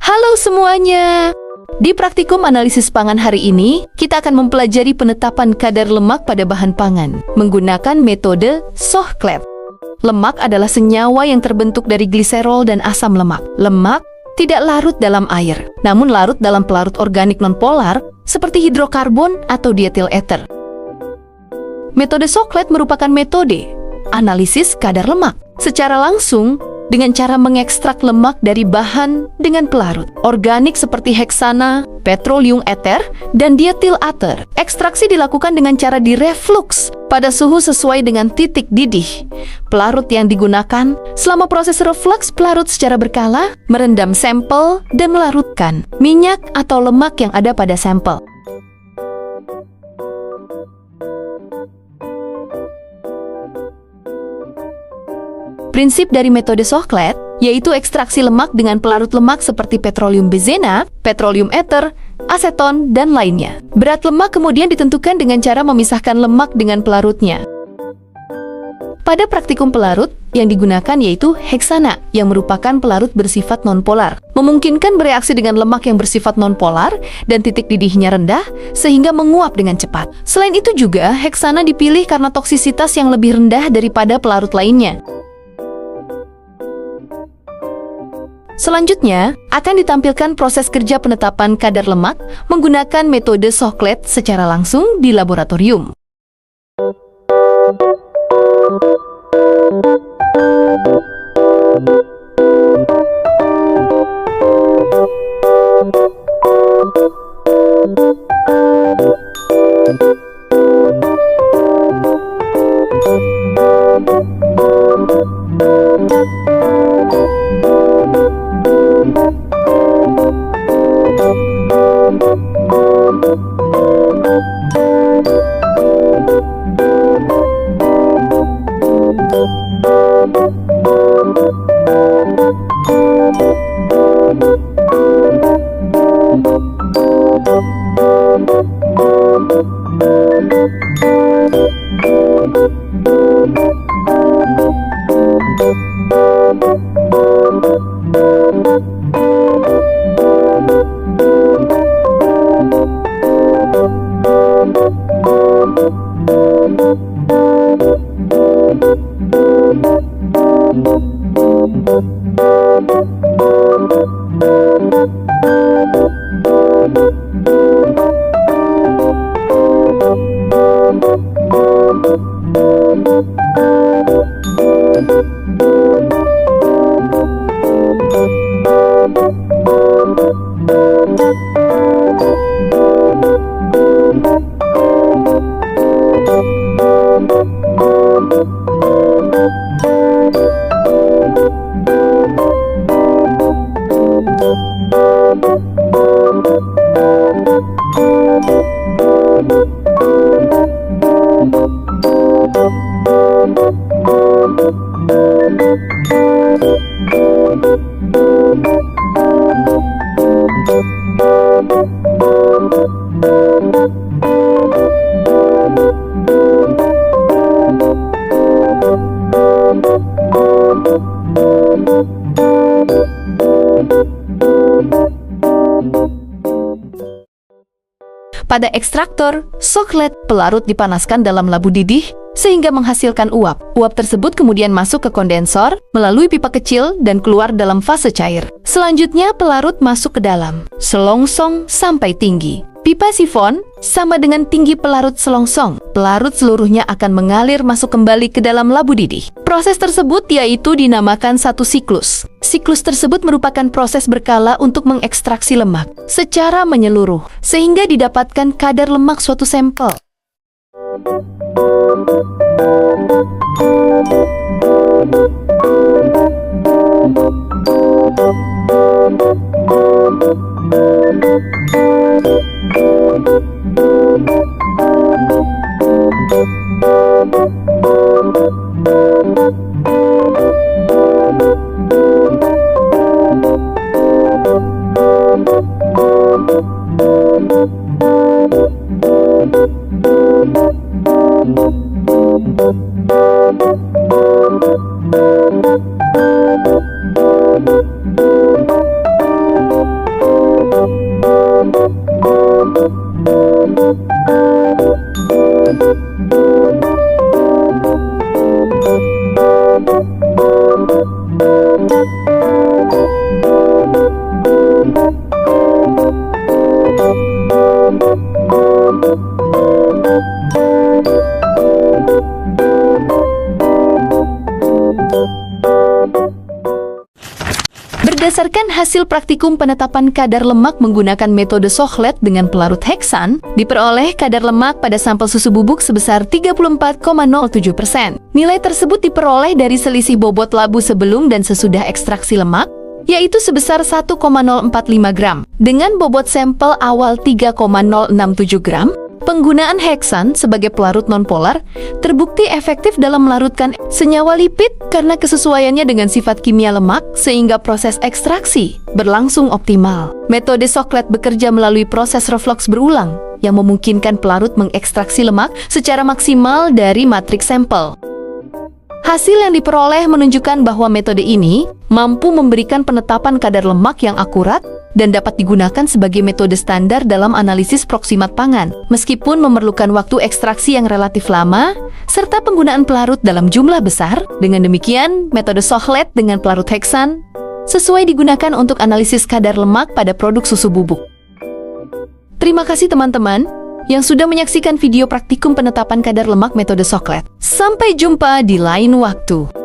Halo semuanya! Di praktikum analisis pangan hari ini, kita akan mempelajari penetapan kadar lemak pada bahan pangan menggunakan metode Shockley. Lemak adalah senyawa yang terbentuk dari gliserol dan asam lemak. Lemak tidak larut dalam air, namun larut dalam pelarut organik nonpolar seperti hidrokarbon atau dietil ether. Metode Shockley merupakan metode analisis kadar lemak secara langsung dengan cara mengekstrak lemak dari bahan dengan pelarut organik seperti heksana, petroleum ether, dan dietil ether. Ekstraksi dilakukan dengan cara direflux pada suhu sesuai dengan titik didih pelarut yang digunakan. Selama proses reflux pelarut secara berkala merendam sampel dan melarutkan minyak atau lemak yang ada pada sampel. Prinsip dari metode Shockley yaitu ekstraksi lemak dengan pelarut lemak seperti petroleum benzena, petroleum ether, aseton, dan lainnya. Berat lemak kemudian ditentukan dengan cara memisahkan lemak dengan pelarutnya. Pada praktikum pelarut, yang digunakan yaitu heksana, yang merupakan pelarut bersifat nonpolar, memungkinkan bereaksi dengan lemak yang bersifat nonpolar dan titik didihnya rendah, sehingga menguap dengan cepat. Selain itu juga, heksana dipilih karena toksisitas yang lebih rendah daripada pelarut lainnya. Selanjutnya, akan ditampilkan proses kerja penetapan kadar lemak menggunakan metode Shockley secara langsung di laboratorium. Pada ekstraktor, Shockley, pelarut dipanaskan dalam labu didih sehingga menghasilkan uap. Uap tersebut kemudian masuk ke kondensor melalui pipa kecil dan keluar dalam fase cair. Selanjutnya pelarut masuk ke dalam selongsong sampai tinggi. Pipa sifon sama dengan tinggi pelarut selongsong. Pelarut seluruhnya akan mengalir masuk kembali ke dalam labu didih. Proses tersebut yaitu dinamakan satu siklus. Siklus tersebut merupakan proses berkala untuk mengekstraksi lemak secara menyeluruh, sehingga didapatkan kadar lemak suatu sampel. Berdasarkan hasil praktikum penetapan kadar lemak menggunakan metode Sochlet dengan pelarut heksan, diperoleh kadar lemak pada sampel susu bubuk sebesar 34,07%. Nilai tersebut diperoleh dari selisih bobot labu sebelum dan sesudah ekstraksi lemak, yaitu sebesar 1,045 gram. Dengan bobot sampel awal 3,067 gram, penggunaan heksan sebagai pelarut nonpolar terbukti efektif dalam melarutkan senyawa lipid karena kesesuaiannya dengan sifat kimia lemak sehingga proses ekstraksi berlangsung optimal. Metode Sochlet bekerja melalui proses refloks berulang yang memungkinkan pelarut mengekstraksi lemak secara maksimal dari matriks sampel. Hasil yang diperoleh menunjukkan bahwa metode ini mampu memberikan penetapan kadar lemak yang akurat dan dapat digunakan sebagai metode standar dalam analisis proksimat pangan, meskipun memerlukan waktu ekstraksi yang relatif lama, serta penggunaan pelarut dalam jumlah besar. Dengan demikian, metode Sochlet dengan pelarut heksan sesuai digunakan untuk analisis kadar lemak pada produk susu bubuk. Terima kasih teman-teman yang sudah menyaksikan video praktikum penetapan kadar lemak metode Sochlet. Sampai jumpa di lain waktu.